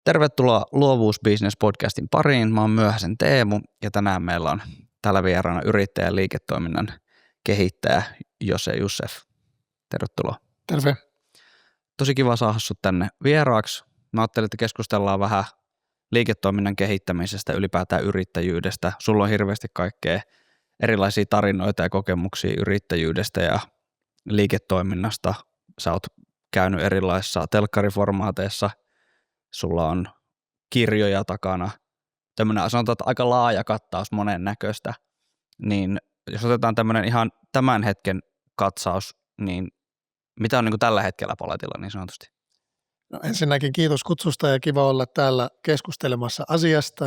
Tervetuloa Luovuus-business-podcastin pariin. Mä oon Myöhäsen Teemu ja tänään meillä on täällä vieraana yrittäjän liiketoiminnan kehittäjä Jose Youssef. Tervetuloa. Terve. Tosi kiva saada sut tänne vieraaksi. Mä ajattelin, että keskustellaan vähän liiketoiminnan kehittämisestä, ylipäätään yrittäjyydestä. Sulla on hirveästi kaikkea erilaisia tarinoita ja kokemuksia yrittäjyydestä ja liiketoiminnasta. Sä oot käynyt erilaisissa telkkariformaateissa. Sulla on kirjoja takana. Tämmöinen, sanotaan, että aika laaja kattaus monen näköistä. Niin jos otetaan tämmöinen ihan tämän hetken katsaus, niin mitä on niin kuin tällä hetkellä paletilla niin sanotusti? No ensinnäkin kiitos kutsusta ja kiva olla täällä keskustelemassa asiasta.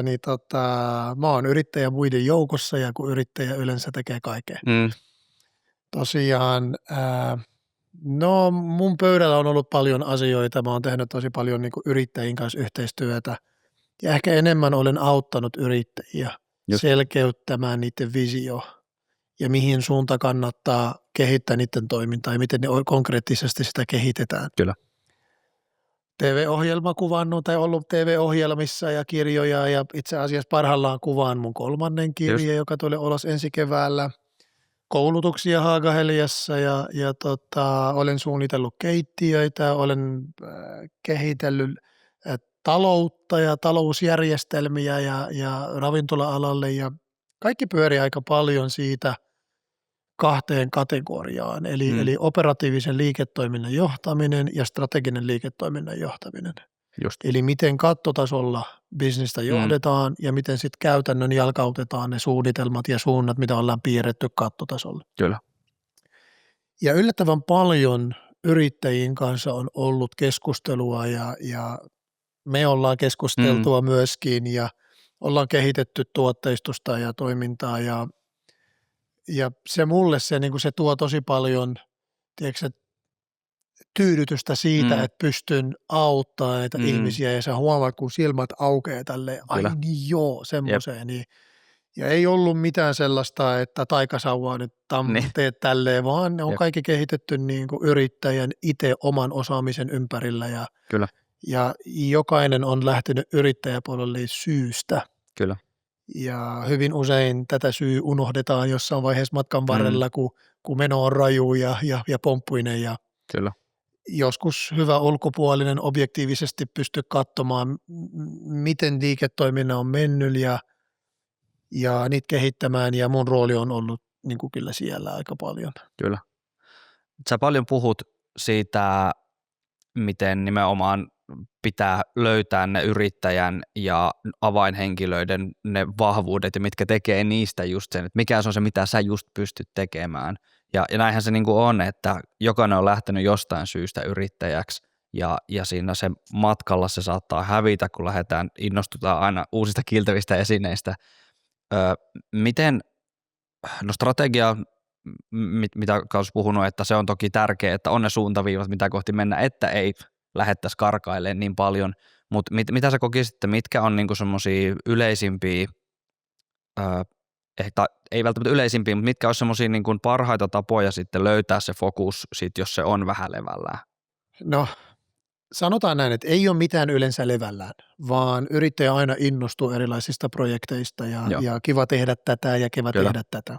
Mä oon yrittäjä muiden joukossa ja kun yrittäjä yleensä tekee kaiken. Tosiaan, mun pöydällä on ollut paljon asioita. Mä oon tehnyt tosi paljon niin kuin yrittäjien kanssa yhteistyötä ja ehkä enemmän olen auttanut yrittäjiä selkeyttämään niiden visio ja mihin suunta kannattaa kehittää niiden toimintaa ja miten ne konkreettisesti sitä kehitetään. Kyllä. TV-ohjelma kuvannut tai ollut TV-ohjelmissa ja kirjoja ja itse asiassa parhaillaan kuvaan mun 3. kirja, joka tulee ulos ensi keväällä. Koulutuksia Haagaheliassa ja olen suunnitellut keittiöitä, olen kehitellyt taloutta ja talousjärjestelmiä ja ravintola-alalle ja kaikki pyörii aika paljon siitä 2 kategoriaan, eli operatiivisen liiketoiminnan johtaminen ja strateginen liiketoiminnan johtaminen. Just. Eli miten kattotasolla bisnestä johdetaan ja miten sitten käytännön jalkautetaan ne suunnitelmat ja suunnat, mitä ollaan piirretty kattotasolla. Kyllä. Ja yllättävän paljon yrittäjien kanssa on ollut keskustelua ja me ollaan keskusteltua myöskin ja ollaan kehitetty tuotteistusta ja toimintaa ja se mulle se tuo tosi paljon, tiedätkö, tyydytystä siitä, että pystyn auttamaan näitä ihmisiä ja sä huomaat, kun silmät aukeaa tälleen, ai niin joo, semmoiseen. Niin, ja ei ollut mitään sellaista, että taikasauvaa nyt teet tälleen, vaan ne on kaikki kehitetty niin kuin yrittäjän itse oman osaamisen ympärillä ja jokainen on lähtenyt yrittäjäpuolelle syystä. Kyllä. Ja hyvin usein tätä syy unohdetaan jossain vaiheessa matkan varrella, kun meno on raju ja pomppuinen ja Kyllä. joskus hyvä ulkopuolinen objektiivisesti pystyy katsomaan, miten liiketoiminta on mennyt ja niitä kehittämään ja mun rooli on ollut niin kuin kyllä siellä aika paljon. Kyllä. Sä paljon puhut siitä, miten nimenomaan pitää löytää ne yrittäjän ja avainhenkilöiden ne vahvuudet ja mitkä tekee niistä just sen, että mikä se on se, mitä sä just pystyt tekemään. Ja näinhän se niin kuin on, että jokainen on lähtenyt jostain syystä yrittäjäksi ja siinä se matkalla se saattaa hävitä, kun innostutaan aina uusista kiiltävistä esineistä. Miten, no strategia, mitä olet puhunut, että se on toki tärkeää, että on ne suuntaviivat, mitä kohti mennä, että ei lähettäisi karkailemaan niin paljon, mutta mitä sä kokisit, mitkä on niinku semmoisia yleisimpiä, ei välttämättä yleisimpiä, mutta mitkä on semmoisia niinku parhaita tapoja sitten löytää se fokus, sit, jos se on vähän levällään? No sanotaan näin, että ei ole mitään yleensä levällään, vaan yrittäjä aina innostuu erilaisista projekteista ja kiva tehdä tätä ja kiva tehdä tätä.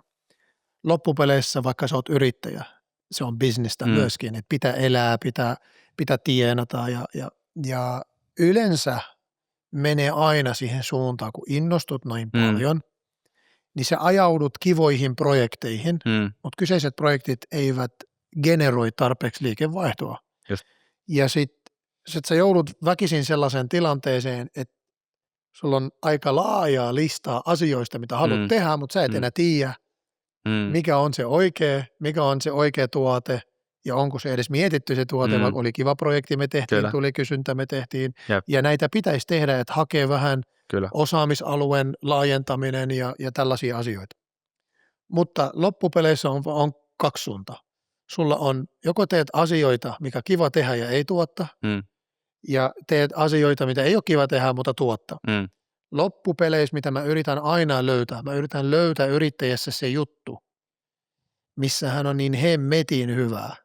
Loppupeleissä, vaikka sä oot yrittäjä, se on bisnestä myöskin, että pitää elää, pitää tienata ja yleensä menee aina siihen suuntaan, kun innostut noin paljon, niin sä ajaudut kivoihin projekteihin, mutta kyseiset projektit eivät generoi tarpeeksi liikevaihtoa. Just. Ja sit sä joudut väkisin sellaiseen tilanteeseen, että sulla on aika laajaa listaa asioista, mitä haluat tehdä, mutta sä et enää tiedä, mikä on se oikea tuote ja onko se edes mietitty se tuote, vaikka oli kiva projekti, me tehtiin, tuli kysyntä, me tehtiin. Ja näitä pitäisi tehdä, että hakee vähän osaamisalueen laajentaminen ja tällaisia asioita. Mutta loppupeleissä on 2 suuntaa. Sulla on, joko teet asioita, mikä kiva tehdä ja ei tuotta, ja teet asioita, mitä ei ole kiva tehdä, mutta tuottaa. Loppupeleissä, mitä mä yritän aina löytää yrittäjässä se juttu, missä hän on niin hemmetin hyvää,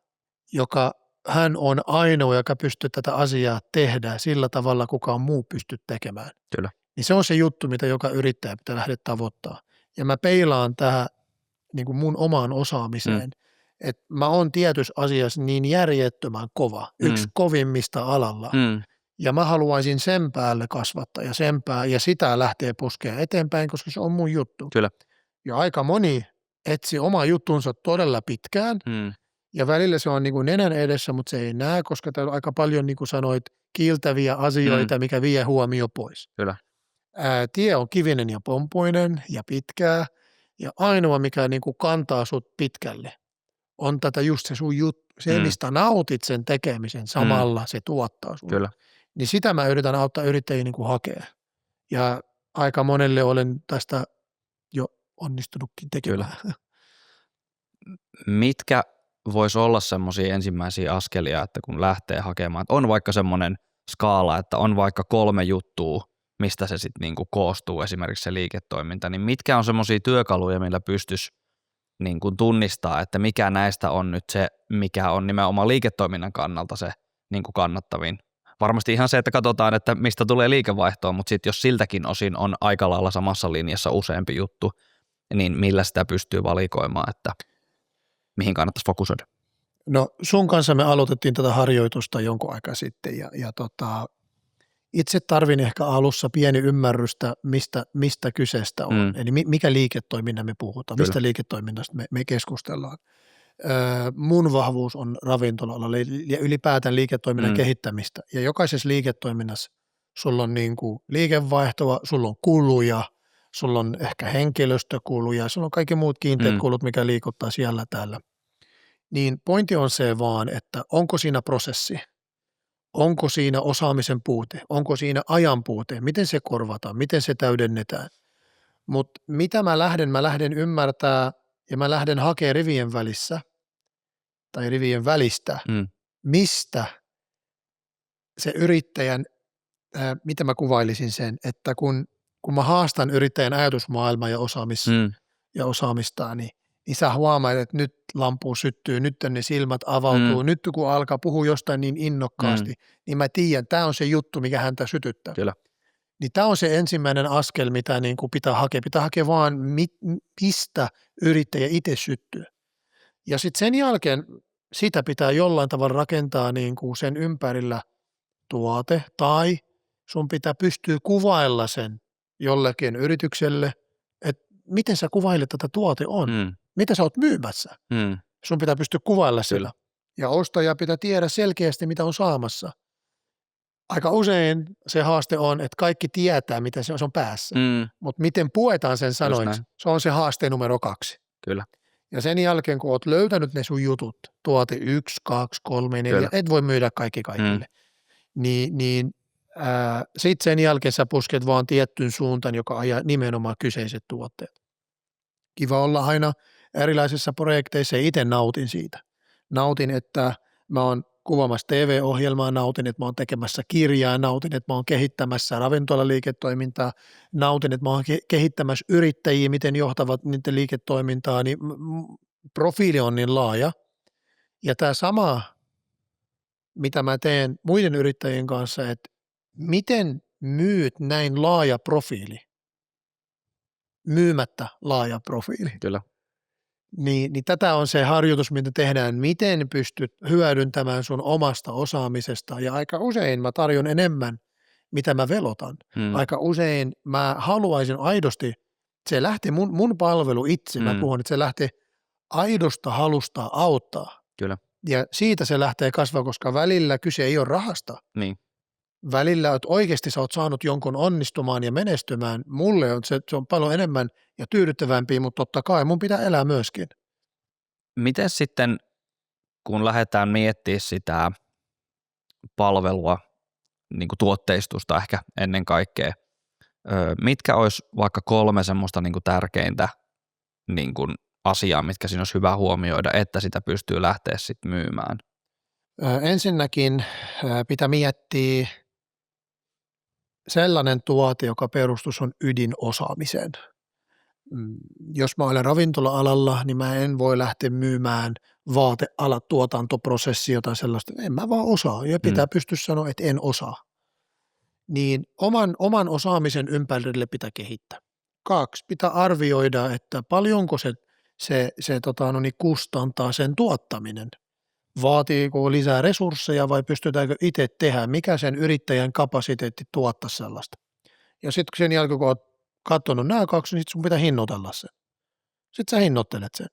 joka hän on ainoa, joka pystyy tätä asiaa tehdä sillä tavalla, kukaan muu pystyy tekemään. Kyllä. Niin se on se juttu, mitä joka yrittäjä pitää lähteä tavoittaa. Ja mä peilaan tähän niin kuin mun omaan osaamiseen, että mä oon tietyssä asiassa niin järjettömän kova, yksi kovimmista alalla. Ja mä haluaisin sen päälle kasvattaa ja sitä lähtee puskemaan eteenpäin, koska se on mun juttu. Kyllä. Ja aika moni etsi oma juttunsa todella pitkään. Ja välillä se on niin kuin nenän edessä, mutta se ei näe, koska täällä on aika paljon, niin kuin sanoit, kiiltäviä asioita, mikä vie huomio pois. Kyllä. Tie on kivinen ja pompoinen ja pitkää. Ja ainoa, mikä niin kuin kantaa sut pitkälle, on tätä just se sun juttu. Se, mistä nautit sen tekemisen, samalla se tuottaa sulle. Kyllä. Niin sitä mä yritän auttaa yrittäjiä niin kuin hakea. Ja aika monelle olen tästä jo onnistunutkin tekemään. Kyllä. Mitkä voisi olla semmoisia ensimmäisiä askelia, että kun lähtee hakemaan, että on vaikka semmoinen skaala, että on vaikka 3 juttua, mistä se sitten niinku koostuu esimerkiksi se liiketoiminta, niin mitkä on semmoisia työkaluja, millä pystyisi niinku tunnistaa, että mikä näistä on nyt se, mikä on nimenomaan liiketoiminnan kannalta se niinku kannattavin. Varmasti ihan se, että katsotaan, että mistä tulee liikevaihtoa, mutta sitten jos siltäkin osin on aika lailla samassa linjassa useampi juttu, niin millä sitä pystyy valikoimaan, että mihin kannattaisi fokusoida? No sun kanssa me aloitettiin tätä harjoitusta jonkun aikaa sitten ja itse tarvin ehkä alussa pieni ymmärrystä, mistä kyseestä on. Eli mikä liiketoiminnan me puhutaan, Kyllä. mistä liiketoiminnasta me keskustellaan. Mun vahvuus on ravintola-alalla ja ylipäätään liiketoiminnan kehittämistä. Ja jokaisessa liiketoiminnassa sulla on niin kuin liikevaihtoa, sulla on kuluja, sulla on ehkä henkilöstökuluja, sulla on kaikki muut kiinteät kulut, mikä liikuttaa siellä täällä. Niin pointti on se vaan, että onko siinä prosessi, onko siinä osaamisen puute, onko siinä ajan puute, miten se korvataan, miten se täydennetään. Mutta mitä mä lähden ymmärtää ja mä lähden hakemaan rivien välissä tai rivien välistä, mistä se yrittäjän, mitä mä kuvailisin sen, että kun mä haastan yrittäjän ajatusmaailmaa ja osaamistaan, niin sä huomaat, että nyt lampu syttyy, nyt ne silmät avautuu, nyt kun alkaa puhua jostain niin innokkaasti, niin mä tiedän, tämä on se juttu, mikä häntä sytyttää. Kyllä. Niin tämä on se ensimmäinen askel, mitä niin kuin pitää hakea. Pitää hakea vaan, mistä yrittäjä itse syttyy. Ja sitten sen jälkeen sitä pitää jollain tavalla rakentaa niin kuin sen ympärillä tuote, tai sun pitää pystyä kuvailla sen jollekin yritykselle, että miten sä kuvailet tätä tuote on, mitä sä oot myymässä. Sun pitää pystyä kuvailla sitä. Ja ostaja pitää tiedä selkeästi, mitä on saamassa. Aika usein se haaste on, että kaikki tietää, mitä se on päässä, mutta miten puetaan sen sanoiksi, se on se haaste numero 2. Kyllä. Ja sen jälkeen, kun oot löytänyt ne sun jutut, tuote 1, 2, 3, 4, Kyllä. et voi myydä kaikille, niin sitten sen jälkeen sä pusket vaan tiettyyn suuntaan, joka ajaa nimenomaan kyseiset tuotteet. Kiva olla aina erilaisissa projekteissa ja itse nautin siitä. Nautin, että mä oon kuvaamassa TV-ohjelmaa, nautin, että mä oon tekemässä kirjaa, nautin, että mä oon kehittämässä ravintolaliiketoimintaa, nautin, että mä oon kehittämässä yrittäjiä, miten johtavat niiden liiketoimintaa, niin profiili on niin laaja. Ja tämä sama, mitä mä teen muiden yrittäjien kanssa, että miten myyt näin laaja profiili, myymättä laaja profiili. Kyllä. Niin tätä on se harjoitus, mitä tehdään, miten pystyt hyödyntämään sun omasta osaamisesta. Ja aika usein mä tarjon enemmän, mitä mä velotan. Aika usein mä haluaisin aidosti, se lähtee mun palvelu itse, mä puhun, että se lähtee aidosta halusta auttaa. Kyllä. Ja siitä se lähtee kasvaa, koska välillä kyse ei ole rahasta. Niin. Välillä, että oikeasti sä oot saanut jonkun onnistumaan ja menestymään. Mulle on se on paljon enemmän ja tyydyttävämpi, mutta totta kai mun pitää elää myöskin. Miten sitten, kun lähdetään miettimään sitä palvelua, niin kuin tuotteistusta ehkä ennen kaikkea, mitkä olisi vaikka 3 semmoista niin kuin tärkeintä niin kuin asiaa, mitkä siinä olisi hyvä huomioida, että sitä pystyy lähteä sitten myymään? Ensinnäkin pitää miettiä sellainen tuote, joka perustus on ydinosaamiseen. jos mä olen ravintola-alalla, niin mä en voi lähteä myymään tuotantoprosessia tai sellaista. En mä vaan osaa ja pitää pystyä sanoa, että en osaa. Niin oman osaamisen ympärille pitää kehittää. 2, pitää arvioida, että paljonko se kustantaa sen tuottaminen. Vaatiiko lisää resursseja vai pystytäänkö itse tehdä, mikä sen yrittäjän kapasiteetti tuottaa sellaista. Ja sitten sen jälkeen, kun olet katsonut nämä 2, niin sitten sun pitää hinnoitella sen. Sitten sä hinnoittelet sen.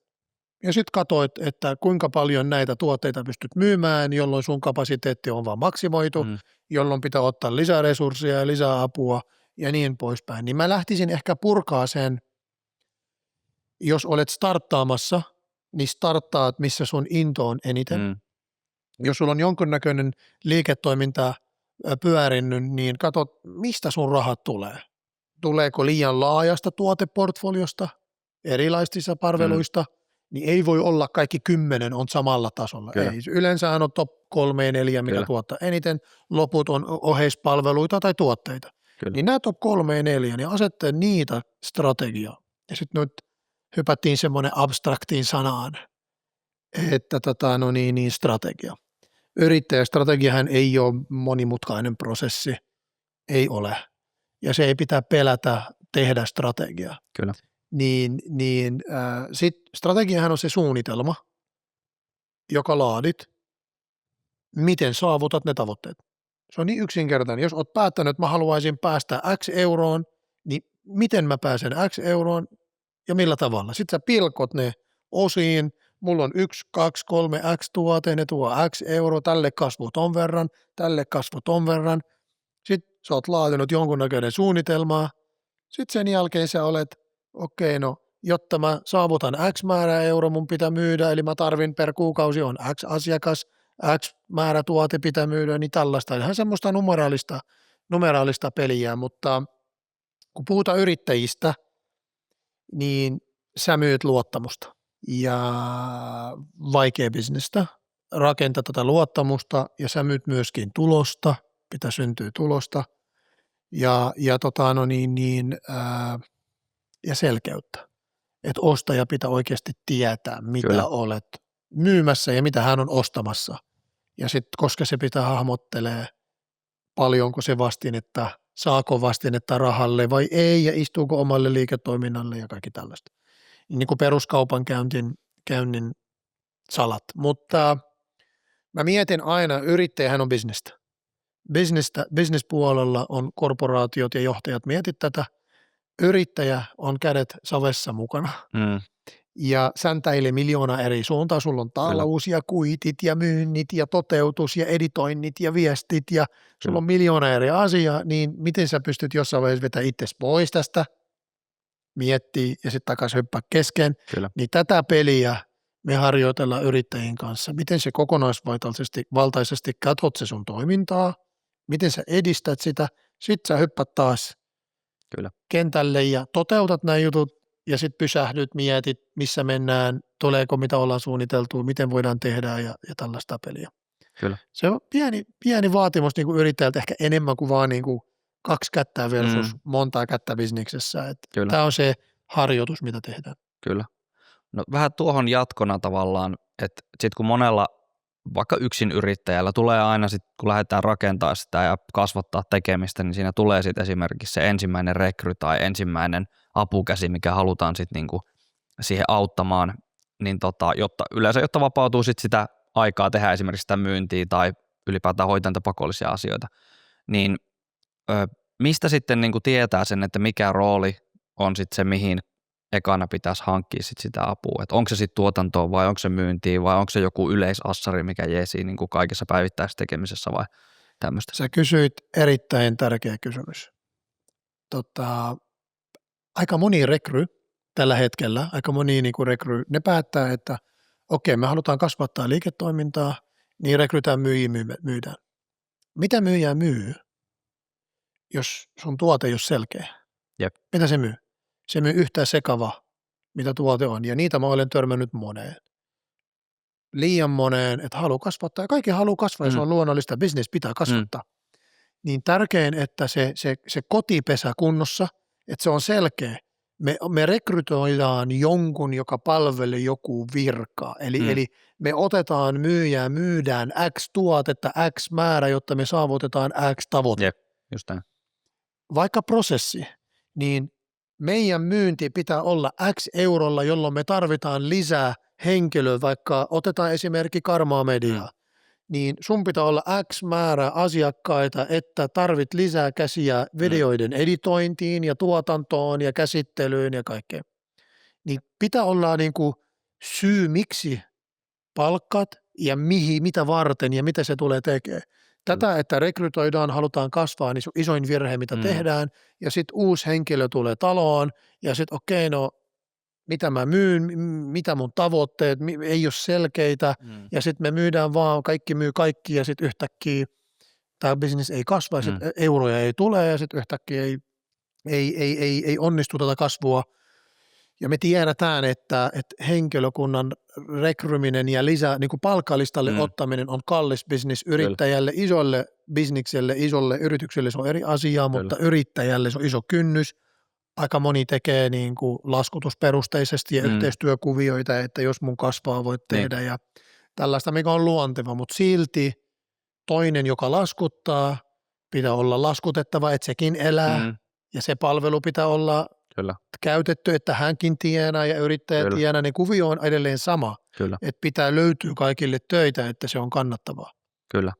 Ja sitten katsoit, että kuinka paljon näitä tuotteita pystyt myymään, jolloin sun kapasiteetti on vaan maksimoitu, jolloin pitää ottaa lisää resursseja ja lisää apua ja niin poispäin. Niin mä lähtisin ehkä purkaa sen, jos olet starttaamassa, niin starttaat, missä sun into on eniten. Jos sulla on jonkunnäköinen liiketoiminta pyörinnyt, niin katsot, mistä sun rahat tulee. Tuleeko liian laajasta tuoteportfoliosta, erilaisista palveluista, niin ei voi olla kaikki 10 on samalla tasolla. Ei. Yleensähän on top 3 ja 4, mikä tuottaa eniten, loput on oheispalveluita tai tuotteita. Niin nämä top 3 ja 4, niin asettaa niitä strategiaa. Ja sitten nyt hypättiin semmoinen abstraktiin sanaan, että strategia. Yrittäjästrategiahan ei ole monimutkainen prosessi, ei ole. Ja se ei pitää pelätä tehdä strategiaa. Kyllä. Sitten strategiahan on se suunnitelma, joka laadit, miten saavutat ne tavoitteet. Se on niin yksinkertainen. Jos olet päättänyt, että mä haluaisin päästä X euroon, niin miten mä pääsen X euroon ja millä tavalla. Sitten sä pilkot ne osiin. Mulla on 1, 2, 3 X tuote, ne tuo X euro, tälle kasvu ton verran, tälle kasvu ton verran. Sitten sä oot laatinut jonkunnäköinen suunnitelmaa. Sitten sen jälkeen sä olet, jotta mä saavutan X määrä euro mun pitää myydä, eli mä tarvin per kuukausi on X asiakas, X määrä tuote pitää myydä, niin tällaista. Ihan semmoista numeraalista peliä, mutta kun puhutaan yrittäjistä, niin sä myyt luottamusta ja vaikea bisnestä, rakentaa tätä luottamusta ja sä myyt myöskin tulosta, pitää syntyä tulosta ja selkeyttä. Että ostaja pitää oikeasti tietää, mitä olet myymässä ja mitä hän on ostamassa. Ja sitten, koska se pitää hahmottelee, paljonko se vastinetta, saako vastinetta rahalle vai ei, ja istuuko omalle liiketoiminnalle ja kaikki tällaista. Niin kuin peruskaupan käynnin salat. Mutta mä mietin aina, yrittäjähän on bisnestä. Business-puolella on korporaatiot ja johtajat mietit tätä. Yrittäjä on kädet savessa mukana ja säntäilee miljoona eri suuntaan. Sulla on talous ja kuitit ja myynnit ja toteutus ja editoinnit ja viestit ja sulla on miljoona eri asiaa, niin miten sä pystyt jossain vaiheessa vetämään itsesi pois tästä, miettii ja sitten takaisin hyppää kesken. Niin tätä peliä me harjoitellaan yrittäjien kanssa. Miten se kokonaisvaltaisesti katsot se sun toimintaa, miten sä edistät sitä, sitten sä hyppät taas kentälle ja toteutat nämä jutut ja sitten pysähdyt, mietit, missä mennään, tuleeko mitä ollaan suunniteltu, miten voidaan tehdä ja tällaista peliä. Kyllä. Se on pieni vaatimus niin kuin yrittäjältä, ehkä enemmän kuin vaan niin kuin 2 kättä versus montaa kättä bisneksessä. Tämä on se harjoitus, mitä tehdään. Kyllä. No vähän tuohon jatkona tavallaan, että sitten kun monella vaikka yksin yrittäjällä tulee aina sitten, kun lähdetään rakentaa sitä ja kasvattaa tekemistä, niin siinä tulee sitten esimerkiksi se ensimmäinen rekry tai ensimmäinen apukäsi, mikä halutaan sitten niinku siihen auttamaan, niin jotta vapautuu sitten sitä aikaa tehdä esimerkiksi sitä myyntiä tai ylipäätään hoitaa niitä pakollisia asioita, niin mistä sitten niinku tietää sen, että mikä rooli on sitten se, mihin ekana pitäisi hankkia sit sitä apua, että onko se sitten tuotantoa vai onko se myyntiä vai onko se joku yleisassari, mikä jeesii niin kuin kaikessa päivittäisessä tekemisessä vai tämmöistä. Sä kysyit erittäin tärkeä kysymys. Aika moni rekry tällä hetkellä, ne päättää, että me halutaan kasvattaa liiketoimintaa, niin rekrytään myyjiä myydään. Mitä myyjä myy, jos sun tuote ei ole selkeä? Jep. Mitä se myy? Se myy yhtään sekava, mitä tuote on, ja niitä mä olen törmännyt moneen. Liian moneen, että haluaa kasvattaa, ja kaikki haluaa kasvaa, ja se on luonnollista, business pitää kasvattaa. Niin tärkein, että se kotipesä kunnossa, että se on selkeä, me rekrytoidaan jonkun, joka palvelee joku virkaa. Eli me otetaan myyjää, myydään X tuotetta, X määrä, jotta me saavutetaan X tavoite. Jep, just näin. Vaikka prosessi, niin meidän myynti pitää olla X eurolla, jolloin me tarvitaan lisää henkilöä, vaikka otetaan esimerkki Karmaa Mediaa, niin sun pitää olla X määrä asiakkaita, että tarvit lisää käsiä videoiden editointiin ja tuotantoon ja käsittelyyn ja kaikkeen. Niin pitää olla niin kuin syy, miksi palkkat ja mitä varten ja mitä se tulee tekemään. Tätä, että rekrytoidaan, halutaan kasvaa, niin se on isoin virhe, mitä tehdään, ja sitten uusi henkilö tulee taloon, ja sitten okei, no mitä mä myyn, mitä mun tavoitteet, ei ole selkeitä, ja sitten me myydään vaan, kaikki myy kaikki, ja sitten yhtäkkiä tämä business ei kasva, ja sitten euroja ei tule, ja sitten yhtäkkiä ei onnistu tätä kasvua. Ja me tiedetään, että henkilökunnan rekryminen ja niin kuin palkkalistalle ottaminen on kallis business yrittäjälle, isolle bisnikselle, isolle yritykselle se on eri asia, mutta yrittäjälle se on iso kynnys. Aika moni tekee niin kuin laskutusperusteisesti ja yhteistyökuvioita, että jos mun kasvaa voit tehdä ja tällaista, mikä on luonteva, mutta silti toinen, joka laskuttaa, pitää olla laskutettava, että sekin elää ja se palvelu pitää olla käytetty, että hänkin tienaa ja yrittäjä tienaa, niin kuvio on edelleen sama, että pitää löytyä kaikille töitä, että se on kannattavaa. Kyllä.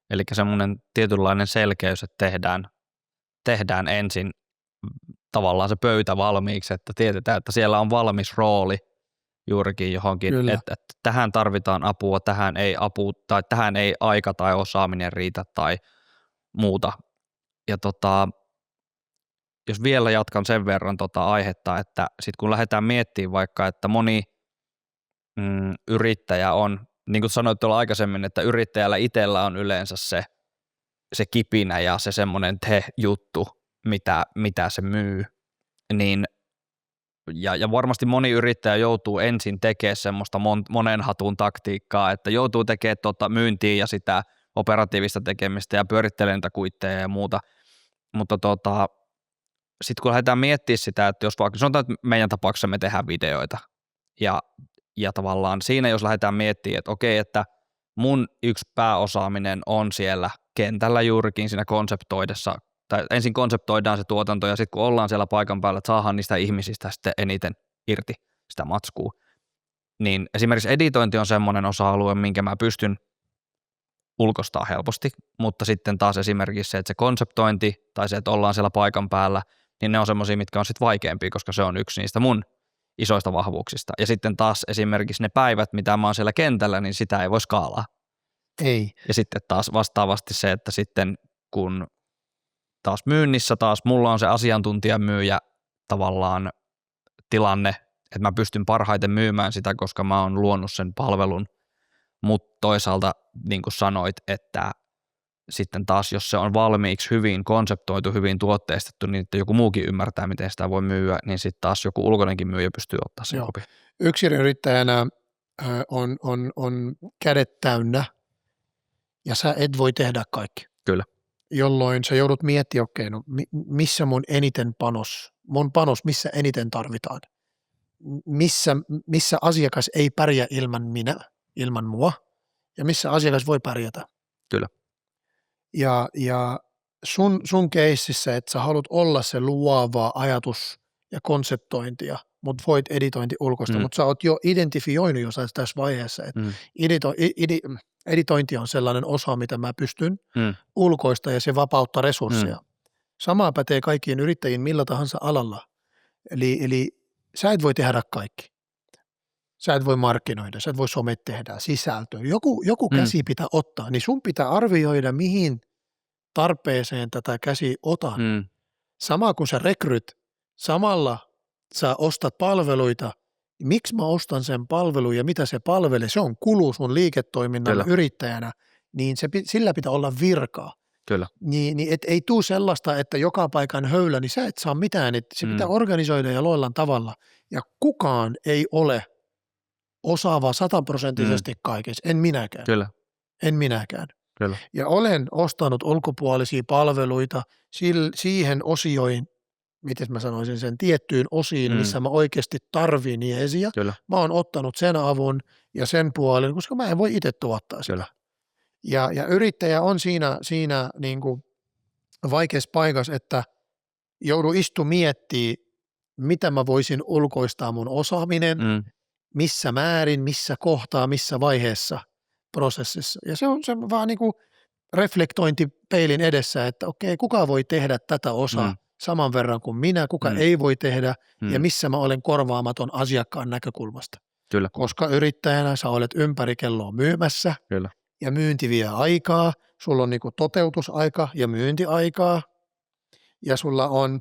Eli semmoinen tietynlainen selkeys, että tehdään ensin tavallaan se pöytä valmiiksi, että tiedetään, että siellä on valmis rooli juurikin johonkin, että tähän tarvitaan apua, tähän ei aika tai osaaminen riitä tai muuta. Ja jos vielä jatkan sen verran aihetta, että sitten kun lähdetään miettimään vaikka, että moni yrittäjä on, niin kuin sanoit tuolla aikaisemmin, että yrittäjällä itsellä on yleensä se kipinä ja se semmoinen juttu, mitä se myy, niin ja varmasti moni yrittäjä joutuu ensin tekemään semmoista monen hatun taktiikkaa, että joutuu tekemään myyntiä ja sitä operatiivista tekemistä ja pyörittelee niitä kuitteja ja muuta, mutta sitten kun lähdetään miettimään sitä, että jos vaikka sanotaan, että meidän tapauksessa me tehdään videoita ja tavallaan siinä jos lähdetään miettimään, että okei, että mun yksi pääosaaminen on siellä kentällä juurikin siinä konseptoidessa, tai ensin konseptoidaan se tuotanto ja sitten kun ollaan siellä paikan päällä, että saadaan niistä ihmisistä sitten eniten irti sitä matskua, niin esimerkiksi editointi on semmoinen osa-alue, minkä mä pystyn ulkoistaa helposti, mutta sitten taas esimerkiksi se, että se konseptointi tai se, että ollaan siellä paikan päällä, niin ne on semmoisia, mitkä on sitten vaikeampia, koska se on yksi niistä mun isoista vahvuuksista. Ja sitten taas esimerkiksi ne päivät, mitä mä oon siellä kentällä, niin sitä ei voi skaalaa. Ei. Ja sitten taas vastaavasti se, että sitten kun taas myynnissä taas mulla on se asiantuntijamyyjä tavallaan tilanne, että mä pystyn parhaiten myymään sitä, koska mä oon luonut sen palvelun, mutta toisaalta niin kuin sanoit, että sitten taas jos se on valmiiksi hyvin konseptoitu, hyvin tuotteistettu, niin että joku muukin ymmärtää, miten sitä voi myyä, niin sitten taas joku ulkoinenkin myyjä pystyy ottaa sen kopin. Yksinyrittäjänä on kädet täynnä ja sä et voi tehdä kaikki. Kyllä. Jolloin sä joudut miettimään, okei, no missä mun panos, missä eniten tarvitaan. Missä asiakas ei pärjää ilman mua ja missä asiakas voi pärjätä. Kyllä. Ja sun keississä, että sä haluat olla se luova ajatus ja konseptointia, mutta voit editointi ulkoista, mutta sä oot jo identifioinut jo tässä vaiheessa, että editointi on sellainen osa, mitä mä pystyn ulkoista ja se vapauttaa resursseja. Sama pätee kaikkiin yrittäjiin millä tahansa alalla. Eli sä et voi tehdä kaikki. Sä et voi markkinoida, sä et voi somet tehdä, sisältöä. Joku käsi pitää ottaa, niin sun pitää arvioida, mihin tarpeeseen tätä käsi otan. Sama kun sä rekryt, samalla sä ostat palveluita, miksi mä ostan sen palvelun ja mitä se palvelee, se on kulu sun liiketoiminnalle yrittäjänä, niin sillä pitää olla virkaa. Kyllä. Niin et ei tule sellaista, että joka paikan höylä, niin sä et saa mitään, että se pitää organisoida ja loillan tavalla. Ja kukaan ei ole osaava 100% kaikessa, en minäkään. Kyllä. En minäkään. Kyllä. Ja olen ostanut ulkopuolisia palveluita siihen osioihin, miten mä sanoisin sen, tiettyyn osiin, Mm. missä mä oikeasti tarvin jeesiä. Kyllä. Mä oon ottanut sen avun ja sen puolen, koska mä en voi itse tuottaa sitä. Kyllä. Ja yrittäjä on siinä niin kuin vaikeassa paikassa, että joudu miettimään, mitä mä voisin ulkoistaa mun osaaminen, missä määrin, missä kohtaa, missä vaiheessa prosessissa. Ja se on vaan niin kuin reflektointi peilin edessä, että okei, kuka voi tehdä tätä osaa saman verran kuin minä, kuka ei voi tehdä ja missä mä olen korvaamaton asiakkaan näkökulmasta. Kyllä. Koska yrittäjänä sä olet ympäri kelloa myymässä. Kyllä. Ja myynti vie aikaa, sulla on niin kuin toteutusaika ja myyntiaikaa ja sulla on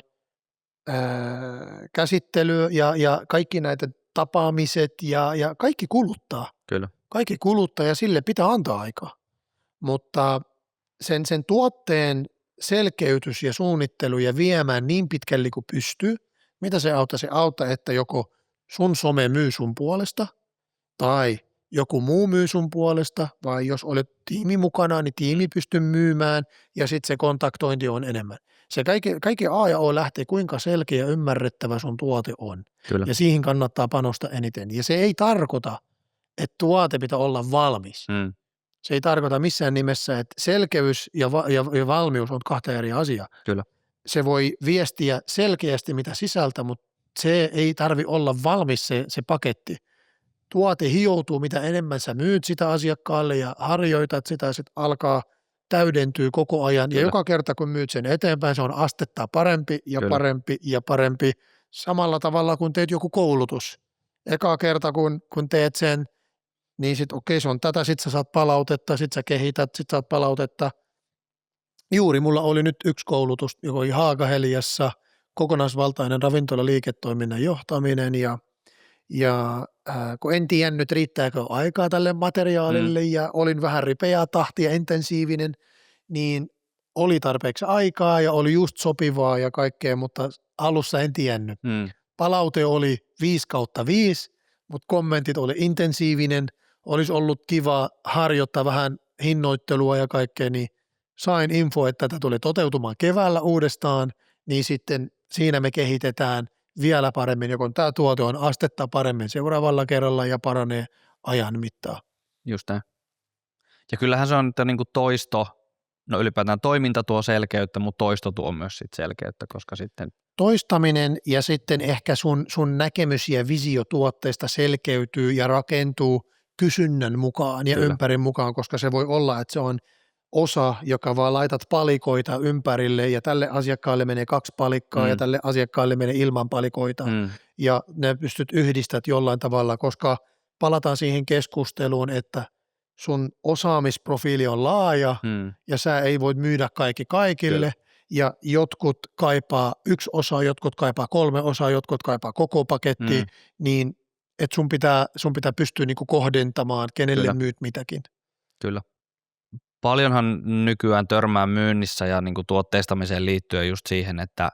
käsittely ja kaikki näitä tapaamiset ja kaikki kuluttaa. Kyllä. Kaikki kuluttaa ja sille pitää antaa aikaa. Mutta sen tuotteen selkeytys ja suunnittelu ja viemään niin pitkälle kuin pystyy, mitä se auttaa? Se auttaa, että joko sun some myy sun puolesta tai joku muu myy sun puolesta, vai jos olet tiimi mukana, niin tiimi pystyy myymään ja sitten se kontaktointi on enemmän. Se kaikki A ja O lähtee, kuinka selkeä ja ymmärrettävä sun tuote on. Kyllä. Ja siihen kannattaa panostaa eniten. Ja se ei tarkoita, että tuote pitää olla valmis. Se ei tarkoita missään nimessä, että selkeys ja valmius on kahta eri asiaa. Kyllä. Se voi viestiä selkeästi mitä sisältä, mutta se ei tarvi olla valmis se paketti. Tuote hioutuu, mitä enemmän sä myyt sitä asiakkaalle ja harjoitat sitä, sit alkaa täydentyy koko ajan. Kyllä. Ja joka kerta, kun myyt sen eteenpäin, se on astetta parempi ja Kyllä. parempi ja parempi. Samalla tavalla, kun teet joku koulutus. Eka kerta, kun teet sen, niin sitten okei, se on tätä, sitten sä saat palautetta, sitten sä kehität, sitten saat palautetta. Juuri mulla oli nyt yksi koulutus, joka oli Haagaheliassa, kokonaisvaltainen ravintolaliiketoiminnan johtaminen ja kun en tiennyt, riittääkö aikaa tälle materiaalille ja olin vähän ripeää tahtia, intensiivinen, niin oli tarpeeksi aikaa ja oli just sopivaa ja kaikkea, mutta alussa en tiennyt. Palaute oli 5/5, mutta kommentit oli intensiivinen, olisi ollut kiva harjoittaa vähän hinnoittelua ja kaikkea, niin sain info, että tätä tuli toteutumaan keväällä uudestaan, niin sitten siinä me kehitetään vielä paremmin, joko tämä tuote on astetta paremmin seuraavalla kerralla ja paranee ajan mittaan. Just näin. Ja kyllähän se on, että niin kuin toisto, no ylipäätään toiminta tuo selkeyttä, mutta toisto tuo myös sit selkeyttä, koska sitten toistaminen ja sitten ehkä sun näkemys ja visio tuotteesta selkeytyy ja rakentuu kysynnän mukaan ja ympärin mukaan, koska se voi olla, että se on osa, joka vaan laitat palikoita ympärille ja tälle asiakkaalle menee 2 palikkaa ja tälle asiakkaalle menee ilman palikoita ja ne pystyt yhdistämään jollain tavalla, koska palataan siihen keskusteluun, että sun osaamisprofiili on laaja ja sä ei voi myydä kaikki kaikille ja jotkut kaipaa 1 osa, jotkut kaipaa 3 osaa, jotkut kaipaa koko paketti, niin että sun pitää pystyä niinku kohdentamaan, kenelle myyt mitäkin. Kyllä. Paljonhan nykyään törmää myynnissä ja niin kuin tuotteistamiseen liittyen just siihen, että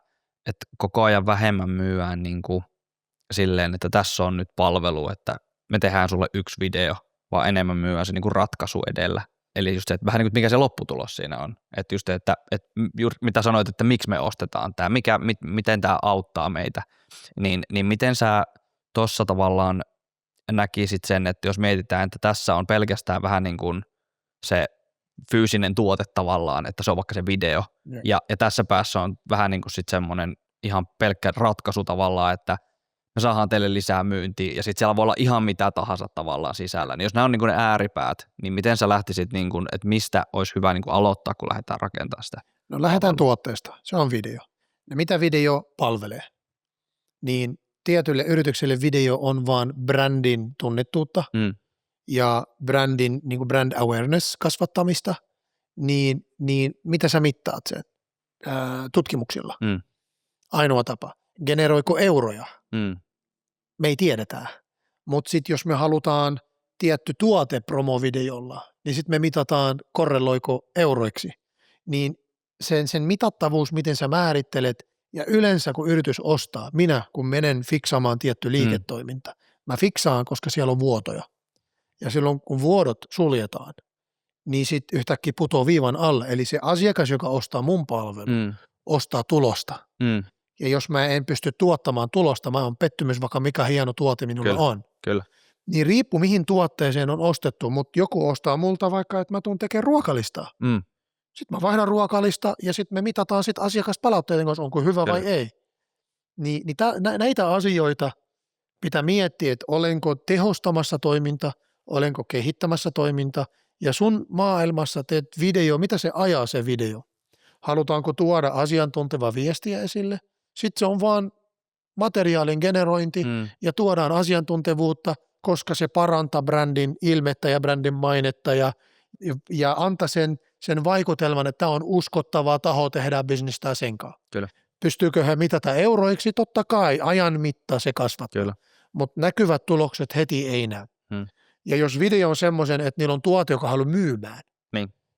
koko ajan vähemmän myyään niin kuin silleen, että tässä on nyt palvelu, että me tehdään sulle 1 video, vaan enemmän myyään se niin kuin ratkaisu edellä. Eli just se, että vähän niin kuin mikä se lopputulos siinä on. Että just että juuri mitä sanoit, että miksi me ostetaan tämä, miten tämä auttaa meitä, niin miten sä tuossa tavallaan näkisit sen, että jos mietitään, että tässä on pelkästään vähän niin kuin se fyysinen tuote tavallaan, että se on vaikka se video, ja tässä päässä on vähän niin kuin sitten semmoinen ihan pelkkä ratkaisu tavallaan, että me saadaan teille lisää myyntiä, ja sitten siellä voi olla ihan mitä tahansa tavallaan sisällä. Niin jos nämä on niin kuin ne ääripäät, niin miten sä lähtisit, niin kuin, että mistä olisi hyvä niin kuin aloittaa, kun lähdetään rakentamaan sitä? No lähdetään tuotteesta, se on video. Ja mitä video palvelee? Niin tietylle yritykselle video on vaan brändin tunnettuutta ja brändin niin kuin brand awareness kasvattamista, niin mitä sä mittaat sen? Tutkimuksilla. Ainoa tapa. Generoiko euroja? Me ei tiedetä. Mutta sitten jos me halutaan tietty tuote promovideolla, niin sitten me mitataan korreloiko euroiksi. Niin sen mitattavuus, miten sä määrittelet, ja yleensä kun yritys ostaa, kun menen fiksaamaan tietty liiketoiminta, mä fiksaan, koska siellä on vuotoja. Ja silloin kun vuodot suljetaan, niin sitten yhtäkkiä putoo viivan alle. Eli se asiakas, joka ostaa mun palvelun, ostaa tulosta. Ja jos mä en pysty tuottamaan tulosta, mä oon pettymys, vaikka mikä hieno tuote minulla on. Kyllä. Niin riippuu mihin tuotteeseen on ostettu, mutta joku ostaa multa vaikka, että mä tuun tekemään ruokalistaa. Sitten mä vaihdan ruokalista ja sitten me mitataan sit asiakaspalautteiden kanssa, onko hyvä vai ei. Niin näitä asioita pitää miettiä, että olenko tehostamassa toiminta, olenko kehittämässä toiminta ja sun maailmassa teet video, mitä se ajaa se video? Halutaanko tuoda asiantunteva viestiä esille? Sitten se on vaan materiaalin generointi ja tuodaan asiantuntevuutta, koska se parantaa brändin ilmettä ja brändin mainetta ja antaa sen vaikutelman, että tämä on uskottava taho, tehdään bisnestä sen kanssa. Kyllä. Pystyykö he mitata euroiksi? Totta kai, ajan mitta se kasvattaa, mutta näkyvät tulokset heti ei näy. Ja jos video on semmoisen, että niillä on tuote, joka haluaa myymään,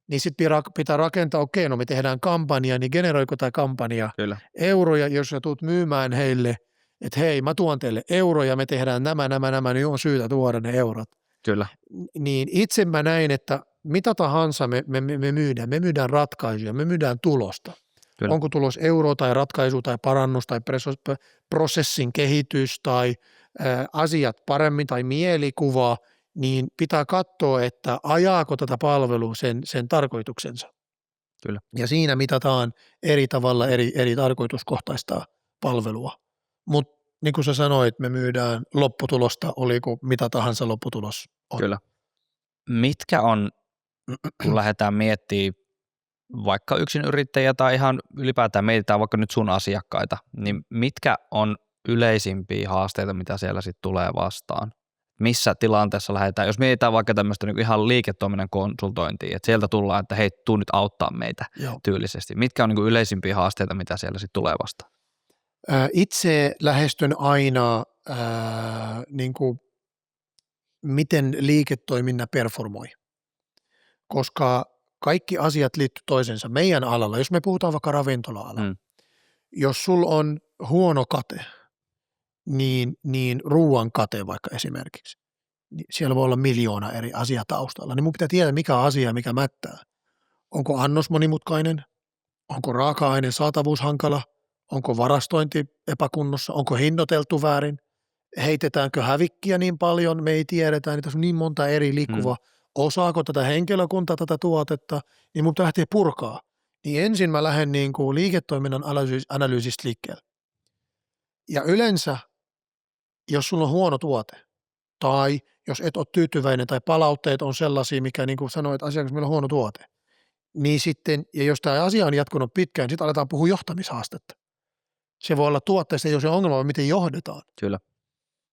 niin sitten pitää rakentaa, okei, no me tehdään kampanja, niin generoiko tämä kampanja euroja, jos sä tuut myymään heille, että hei, mä tuon teille euroja, me tehdään nämä, niin on syytä tuoda ne eurot. Kyllä. Niin itse mä näin, että mitä tahansa me myydään ratkaisuja, me myydään tulosta. Kyllä. Onko tulos euro tai ratkaisu tai parannus tai prosessin kehitys tai asiat paremmin tai mielikuva, niin pitää katsoa, että ajaako tätä palvelua sen tarkoituksensa. Kyllä. Ja siinä mitataan eri tavalla eri tarkoituskohtaista palvelua. Mutta niin kuin sä sanoit, me myydään lopputulosta, oliko mitä tahansa lopputulos on. Kyllä. Mitkä on, kun lähdetään miettimään vaikka yksinyrittäjiä tai ihan ylipäätään mietitään vaikka nyt sun asiakkaita, niin mitkä on yleisimpiä haasteita, mitä siellä sitten tulee vastaan? Missä tilanteessa lähdetään, jos mietitään vaikka tämmöistä niin ihan liiketoiminnan konsultointia, että sieltä tullaan, että hei, tuu nyt auttaa meitä tyylisesti. Mitkä on niin yleisimpiä haasteita, mitä siellä sitten tulee vastaan? Itse lähestyn aina, niin kuin, miten liiketoiminta performoi, koska kaikki asiat liittyy toisensa. Meidän alalla, jos me puhutaan vaikka ravintola-alalla, jos sulla on huono kate, niin ruuan kate vaikka esimerkiksi, niin siellä voi olla 1,000,000 eri asiaa taustalla, niin mun pitää tietää, mikä on asia, mikä mättää. Onko annos monimutkainen? Onko raaka-aineen saatavuus hankala? Onko varastointi epäkunnossa? Onko hinnoiteltu väärin? Heitetäänkö hävikkiä niin paljon? Me ei tiedetä, niin tässä on niin monta eri liikkuvaa. Osaako tätä henkilökuntaa, tätä tuotetta, niin mun pitää lähteä purkaa. Niin ensin mä lähden niin kuin liiketoiminnan analyysistä liikkeelle. Ja yleensä, jos sulla on huono tuote, tai jos et ole tyytyväinen, tai palautteet on sellaisia, mikä niin kuin sanoit, asiakas, meillä on huono tuote, niin sitten, ja jos tämä asia on jatkunut pitkään, niin sitten aletaan puhua johtamishaastetta. Se voi olla tuotteesta, ei ole se ongelma, vaan miten johdetaan. Kyllä.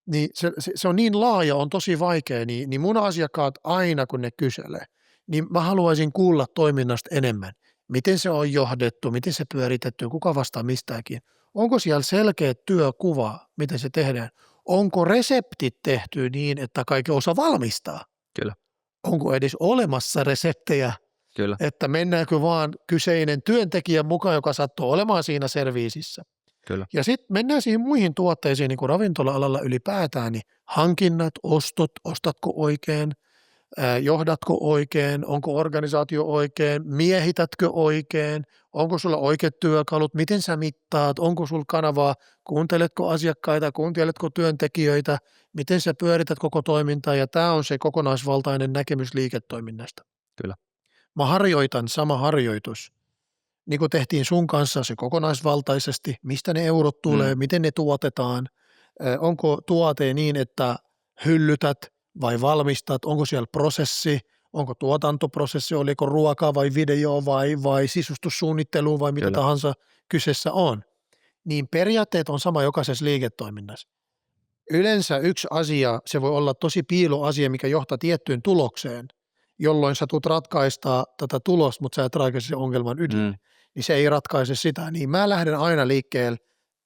Niin se on niin laaja, on tosi vaikea, niin mun asiakkaat aina, kun ne kyselee, niin mä haluaisin kuulla toiminnasta enemmän. Miten se on johdettu, miten se pyöritetty, kuka vastaa mistäkin. Onko siellä selkeä työkuva, miten se tehdään? Onko reseptit tehty niin, että kaikki osaa valmistaa? Kyllä. Onko edes olemassa reseptejä? Kyllä. Että mennäänkö vaan kyseinen työntekijä mukaan, joka sattuu olemaan siinä serviisissä. Kyllä. Ja sitten mennään siihen muihin tuotteisiin, niin kuin ravintola-alalla ylipäätään, niin hankinnat, ostot, ostatko oikein, johdatko oikein, onko organisaatio oikein, miehitätkö oikein, onko sulla oikeat työkalut, miten sä mittaat, onko sulla kanavaa, kuunteletko asiakkaita, kuunteletko työntekijöitä, miten sä pyörität koko toimintaa, ja tämä on se kokonaisvaltainen näkemys liiketoiminnasta. Kyllä. Mä harjoitan sama harjoitus, niin kuin tehtiin sun kanssa se kokonaisvaltaisesti, mistä ne eurot tulee, miten ne tuotetaan, onko tuote niin, että hyllytät vai valmistat, onko siellä prosessi, onko tuotantoprosessi, oliko ruokaa vai video vai sisustussuunnittelu vai mitä tahansa kyseessä on. Niin periaatteet on sama jokaisessa liiketoiminnassa. Yleensä yksi asia, se voi olla tosi piiloasia, mikä johtaa tiettyyn tulokseen, jolloin sä tulet ratkaista tätä tulosta, mutta sä et ratkaise sen ongelman ydin, niin se ei ratkaise sitä. Niin mä lähden aina liikkeelle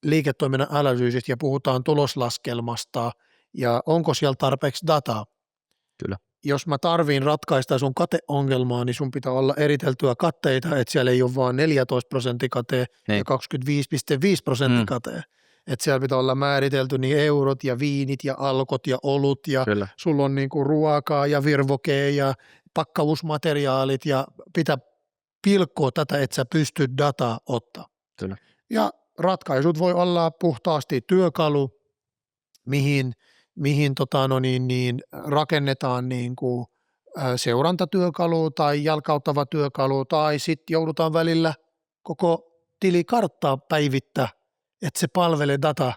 liiketoiminnan analyysistä ja puhutaan tuloslaskelmasta ja onko siellä tarpeeksi dataa. Kyllä. Jos mä tarviin ratkaista sun kateongelmaa, niin sun pitää olla eriteltyä katteita, että siellä ei ole vaan 14% kate ja 25,5% kate. Että siellä pitää olla määritelty niin eurot ja viinit ja alkot ja olut ja sulla on niinku ruokaa ja virvokea ja pakkausmateriaalit ja pitää pilkkoa tätä, että sä pystyt dataa ottaa. Kyllä. Ja ratkaisut voi olla puhtaasti työkalu, mihin rakennetaan niin kuin seurantatyökalu tai jalkauttava työkalu, tai sitten joudutaan välillä koko tilikarttaa päivittää, että se palvelee data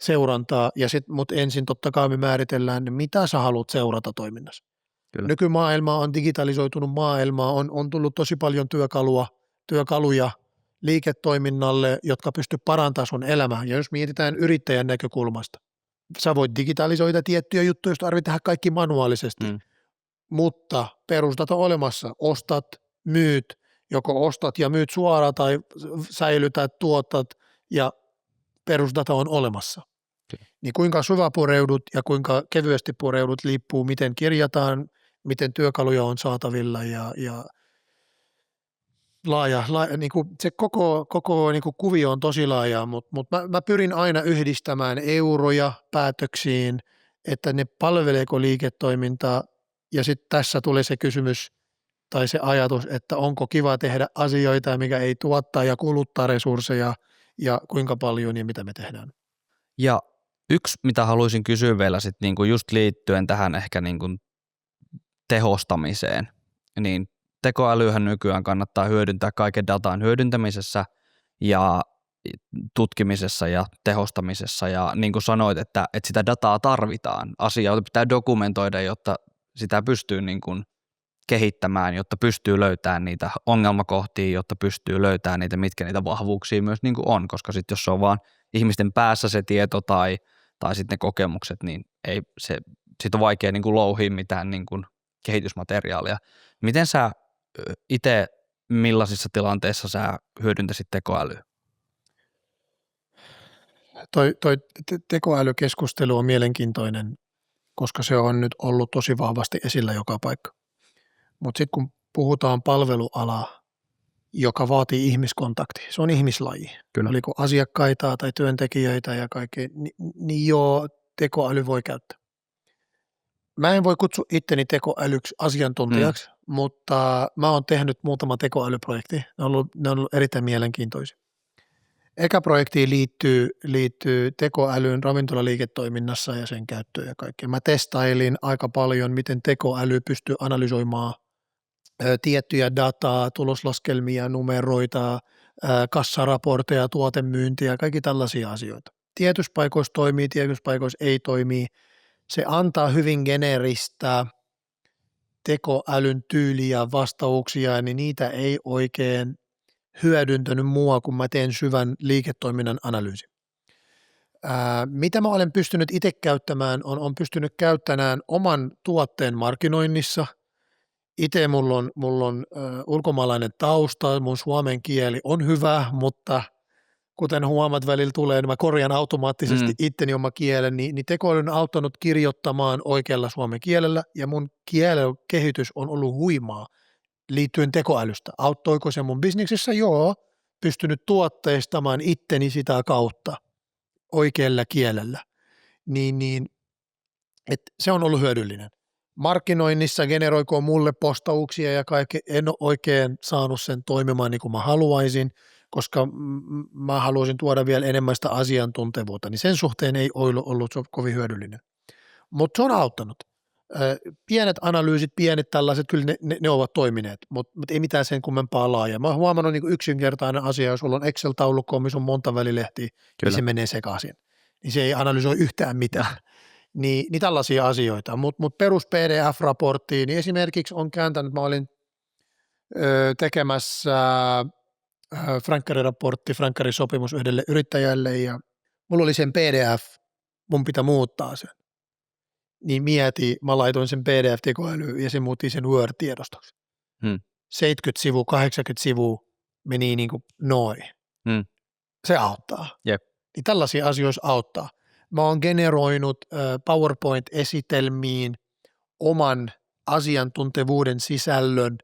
seurantaa, mutta ensin totta kai me määritellään, mitä sä haluat seurata toiminnassa. Kyllä. Nykymaailma on digitalisoitunut maailma, on tullut tosi paljon työkaluja liiketoiminnalle, jotka pystyy parantamaan sun elämää. Ja jos mietitään yrittäjän näkökulmasta, sä voit digitalisoida tiettyjä juttuja, jos tarvitsee tehdä kaikki manuaalisesti, mutta perusdata on olemassa. Ostat, myyt, joko ostat ja myyt suoraan tai säilytät, tuotat ja perusdata on olemassa. Niin kuinka syvä pureudut ja kuinka kevyesti pureudut liippuu, miten kirjataan, miten työkaluja on saatavilla ja laaja niin kuin se koko niin kuin kuvio on tosi laaja, mutta mä pyrin aina yhdistämään euroja päätöksiin, että ne palveleeko liiketoimintaa, ja sitten tässä tulee se kysymys tai se ajatus, että onko kiva tehdä asioita, mikä ei tuottaa ja kuluttaa resursseja ja kuinka paljon ja mitä me tehdään. Ja yksi, mitä haluaisin kysyä vielä sitten niinku just liittyen tähän ehkä niinku tehostamiseen, niin tekoälyhän nykyään kannattaa hyödyntää kaiken datan hyödyntämisessä ja tutkimisessa ja tehostamisessa, ja niin kuin sanoit, että sitä dataa tarvitaan, asioita pitää dokumentoida, jotta sitä pystyy niin kuin kehittämään, jotta pystyy löytämään niitä ongelmakohtia, jotta pystyy löytämään niitä, mitkä niitä vahvuuksia myös niin kuin on, koska sitten jos se on vaan ihmisten päässä se tieto tai sitten ne kokemukset, niin ei se, sit on vaikea niin kuin louhia mitään niin kuin kehitysmateriaalia. Miten sä itse, millaisissa tilanteissa sä hyödyntäisit tekoälyä? Toi tekoälykeskustelu on mielenkiintoinen, koska se on nyt ollut tosi vahvasti esillä joka paikka. Mutta sitten kun puhutaan palvelualaa, joka vaatii ihmiskontakti, se on ihmislaji. Kyllä. Oliko asiakkaita tai työntekijöitä ja kaikkea, niin joo, tekoäly voi käyttää. Mä en voi kutsua itteni tekoälyksi asiantuntijaksi, mutta mä oon tehnyt muutama tekoälyprojekti. Ne on ollut erittäin mielenkiintoisia. Eka projektiin liittyy tekoälyyn ravintolaliiketoiminnassa ja sen käyttöön ja kaikkea. Mä testailin aika paljon, miten tekoäly pystyy analysoimaan tiettyjä dataa, tuloslaskelmia, numeroita, kassaraportteja, tuotemyyntiä, kaikki tällaisia asioita. Tietyissä paikoissa toimii, tietyissä paikoissa ei toimi. Se antaa hyvin geneeristä tekoälyn tyyliä, vastauksia, niin niitä ei oikein hyödyntänyt mua, kun mä teen syvän liiketoiminnan analyysin. Mitä mä olen pystynyt itse käyttämään, on pystynyt käyttämään oman tuotteen markkinoinnissa. Itse mulla on ulkomaalainen tausta, mun suomen kieli on hyvä, mutta kuten huomaat välillä tulee, niin mä korjaan automaattisesti itteni oma kielen, niin tekoäly on auttanut kirjoittamaan oikealla suomen kielellä, ja mun kielen kehitys on ollut huimaa liittyen tekoälystä. Auttoiko se mun bisneksessä? Joo, pystynyt tuotteistamaan itteni sitä kautta oikealla kielellä. Se on ollut hyödyllinen. Markkinoinnissa generoiko mulle postauksia ja kaikki, en ole oikein saanut sen toimimaan niin kuin mä haluaisin, koska mä haluaisin tuoda vielä enemmän sitä asiantuntevuutta, niin sen suhteen ei ollut kovin hyödyllinen. Mutta se on auttanut. Pienet analyysit, pienet tällaiset, kyllä ne ovat toimineet, mutta ei mitään sen kummempaa laajaa. Mä oon huomannut niin yksinkertainen asia, jos sulla on Excel-taulukko, missä on monta välilehtiä, niin se menee sekaisin. Niin se ei analysoi yhtään mitään. Niin tällaisia asioita, mutta perus PDF-raporttiin, niin esimerkiksi on kääntänyt, mä olin tekemässä Frankari-raportti, Frankari-sopimus yhdelle yrittäjälle, ja mulla oli sen PDF, mun pitää muuttaa sen. Niin mä laitoin sen PDF-tekoälyyn ja se muutti sen Word-tiedostoksi. 70 sivua, 80 sivua meni niin kuin noin. Se auttaa. Jep. Niin tällaisia asioita auttaa. Mä oon generoinut PowerPoint-esitelmiin oman asiantuntevuuden sisällön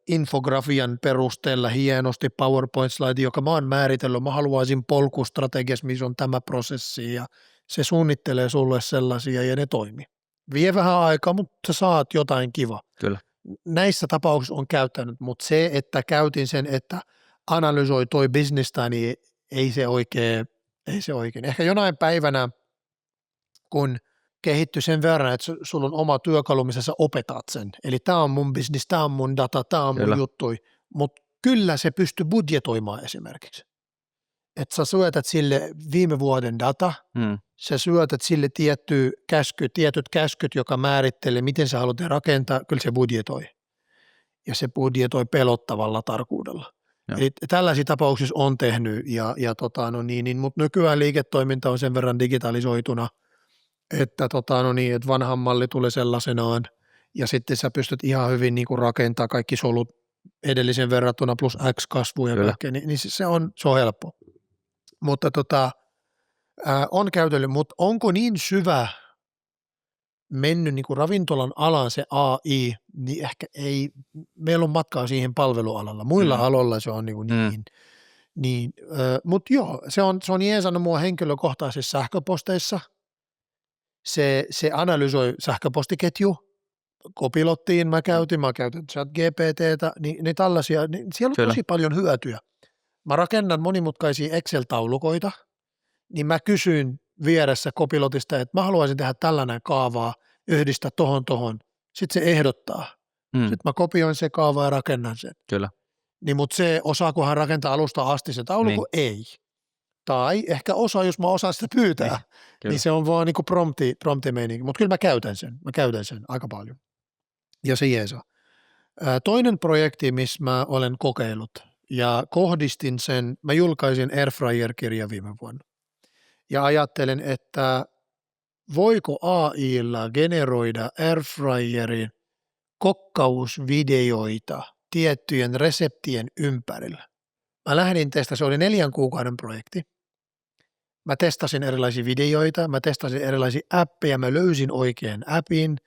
infografian perusteella hienosti PowerPoint-slide, joka mä oon määritellyt. Mä haluaisin polkustrategiassa, missä on tämä prosessi, ja se suunnittelee sulle sellaisia ja ne toimii. Vie vähän aikaa, mutta sä saat jotain kiva. Kyllä. Näissä tapauksissa on käyttänyt, mutta se, että käytin sen, että analysoi toi bisnestä, niin ei se oikein. Ehkä jonain päivänä, kun kehittyy sen verran, että sulla on oma työkalu, missä sä opetat sen. Eli tämä on mun business, tämä on mun data, tämä on mun juttui, mutta kyllä se pystyy budjetoimaan esimerkiksi. Että sä syötät sille viime vuoden data, sä syötät sille tietyt käskyt, joka määrittelee, miten sä haluat rakentaa, kyllä se budjetoi. Ja se budjetoi pelottavalla tarkkuudella. Eli tällaisia tapauksia on tehnyt, mutta nykyään liiketoiminta on sen verran digitalisoituna, että, että vanhan malli tulee sellaisenaan, ja sitten sä pystyt ihan hyvin niin kuin rakentaa kaikki solut edellisen verrattuna plus X kasvua ja kaikkea, niin se on helppo. Mutta on käytellyt, mutta onko niin syvä mennyt niin kuin ravintolan alaan se AI, niin ehkä ei, meillä on matkaa siihen palvelualalla. Muilla aloilla se on niin. Mutta joo, se on jeesannut mua henkilökohtaisissa sähköposteissa. Se analysoi sähköpostiketju, Copilottiin mä käytän ChatGPT:tä, niin tällaisia, niin siellä on tosi paljon hyötyä. Mä rakennan monimutkaisia Excel-taulukoita, niin mä kysyin vieressä Copilotista, että mä haluaisin tehdä tällainen kaavaa, yhdistää tohon. Sitten se ehdottaa. Sitten mä kopioin se kaava ja rakennan sen. Kyllä. Niin, mutta se osaako hän rakentaa alusta asti se taulukko? Niin. Ei. Tai ehkä osaa, jos mä osaan sitä pyytää, niin se on vaan niin kuin prompti-meininki. Mutta kyllä mä käytän sen aika paljon. Ja se jeesaa. Toinen projekti, missä mä olen kokeillut ja kohdistin sen, mä julkaisin Airfryer-kirjan viime vuonna. Ja ajattelen, että voiko AI:lla generoida Airfryerin kokkausvideoita tiettyjen reseptien ympärillä. Mä lähdin testaamaan, se oli 4 kuukauden projekti. Mä testasin erilaisia videoita, mä testasin erilaisia appeja, mä löysin oikean appin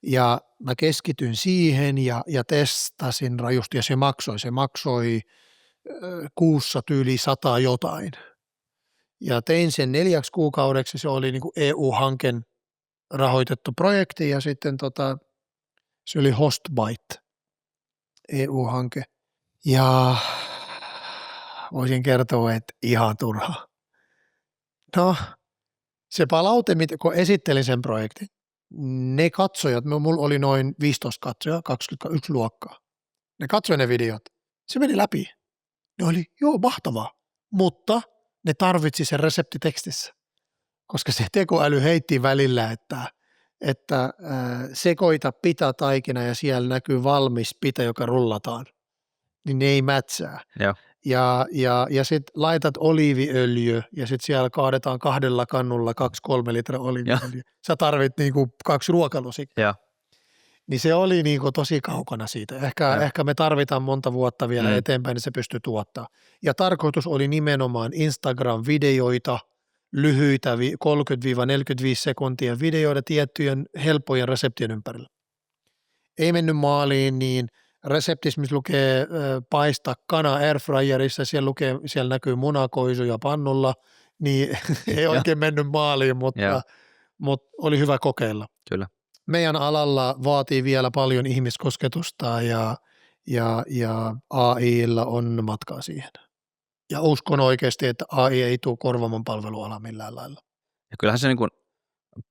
ja mä keskityin siihen ja testasin rajusti ja se maksoi kuussa tyyli 100 jotain. Ja tein sen 4 kuukaudeksi, se oli niin kuin EU-hanken rahoitettu projekti ja sitten se oli Hostbite EU-hanke. Ja voisin kertoa, että ihan turha. No, se palaute, kun esittelin sen projektin, ne katsojat, mulla oli noin 15 katsojaa, 21 luokkaa. Ne katsoi ne videot. Se meni läpi. Ne oli, joo, mahtavaa, mutta ne tarvitsi sen reseptitekstissä, koska se tekoäly heitti välillä, että sekoita pitataikina ja siellä näkyy valmis pita, joka rullataan, niin ne ei mätsää. Joo. Ja sitten laitat oliiviöljy ja sitten siellä kaadetaan 2 kannulla 2-3 litraa oliiviöljyä. Sä tarvit niinku 2 ruokalusikkaa. Niin se oli niinku tosi kaukana siitä. Ehkä me tarvitaan monta vuotta vielä eteenpäin, niin se pystyy tuottaa. Ja tarkoitus oli nimenomaan Instagram-videoita, lyhyitä 30-45 sekuntia videoida tiettyjen helppojen reseptien ympärillä. Ei mennyt maaliin, niin reseptissä, missä lukee paista kana airfryerissa, siellä näkyy munakoisuja pannulla, niin ei oikein mennyt maaliin, mutta oli hyvä kokeilla. Kyllä. Meidän alalla vaatii vielä paljon ihmiskosketusta ja AI:lla on matkaa siihen. Ja uskon oikeasti, että AI ei tule korvaamaan palvelualaa millään lailla. Ja kyllähän se niin kuin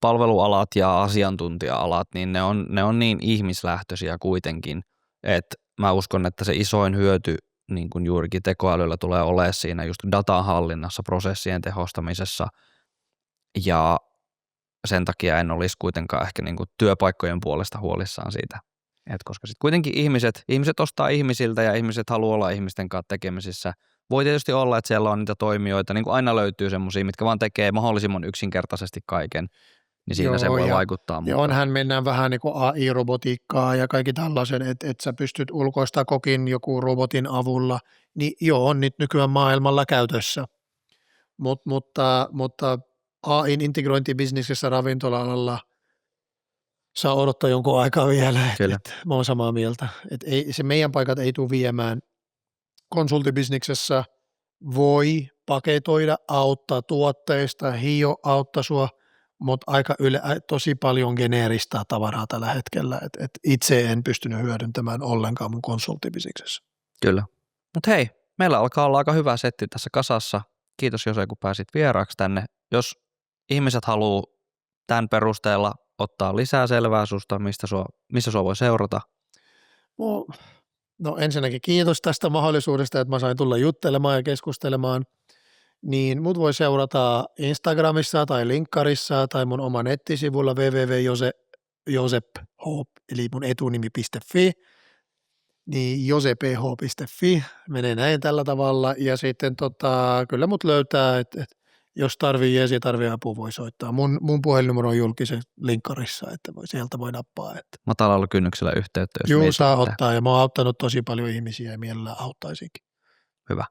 palvelualat ja asiantuntija-alat, niin ne on niin ihmislähtöisiä kuitenkin, että mä uskon, että se isoin hyöty niin kuin juurikin tekoälyllä tulee olemaan siinä just datan hallinnassa, prosessien tehostamisessa ja sen takia en olisi kuitenkaan ehkä niin kuin työpaikkojen puolesta huolissaan siitä, koska sitten kuitenkin ihmiset ostaa ihmisiltä ja ihmiset haluaa olla ihmisten kanssa tekemisissä. Voi tietysti olla, että siellä on niitä toimijoita, niin kuin aina löytyy semmoisia, mitkä vaan tekee mahdollisimman yksinkertaisesti kaiken, niin siinä se voi vaikuttaa. Ja onhan mennään vähän niin kuin AI-robotiikkaa ja kaikki tällaisen, että sä pystyt ulkoistamaan kokin joku robotin avulla, niin joo, on nyt nykyään maailmalla käytössä, mutta AI:n integrointibisneksessä ravintola-alalla saa odottaa jonkun aikaa vielä, että mä oon samaa mieltä, että se meidän paikat ei tule viemään. Konsultibisneksessä voi paketoida, auttaa tuotteista, auttaa sua, mutta tosi paljon geneeristä tavaraa tällä hetkellä, että itse en pystynyt hyödyntämään ollenkaan mun konsulttibisneksessä. Kyllä. Mutta hei, Meillä alkaa olla aika hyvä setti tässä kasassa. Kiitos Jose, kun pääsit vieraaksi tänne. Jos ihmiset haluaa tämän perusteella ottaa lisää selvää susta, missä sua voi seurata. No ensinnäkin kiitos tästä mahdollisuudesta, että mä sain tulla juttelemaan ja keskustelemaan. Niin mut voi seurata Instagramissa tai linkkarissa tai mun oma nettisivulla www.joseph, eli mun etunimi.fi, niin joseph.fi, menee näin tällä tavalla ja sitten kyllä mut löytää, että jos tarvii jees ja tarvii apua, voi soittaa. Mun puhelinnumero on julkisen linkkarissa, että sieltä voi nappaa. Että. Matalalla kynnyksellä yhteyttä. Joo, saa ottaa ja mä oon auttanut tosi paljon ihmisiä ja mielellään auttaisinkin. Hyvä.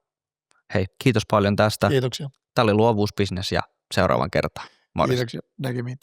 Hei, kiitos paljon tästä. Kiitoksia. Tämä oli luovuusbisnes ja seuraavan kertaan. Morjens. Kiitoksia. Näkemiin.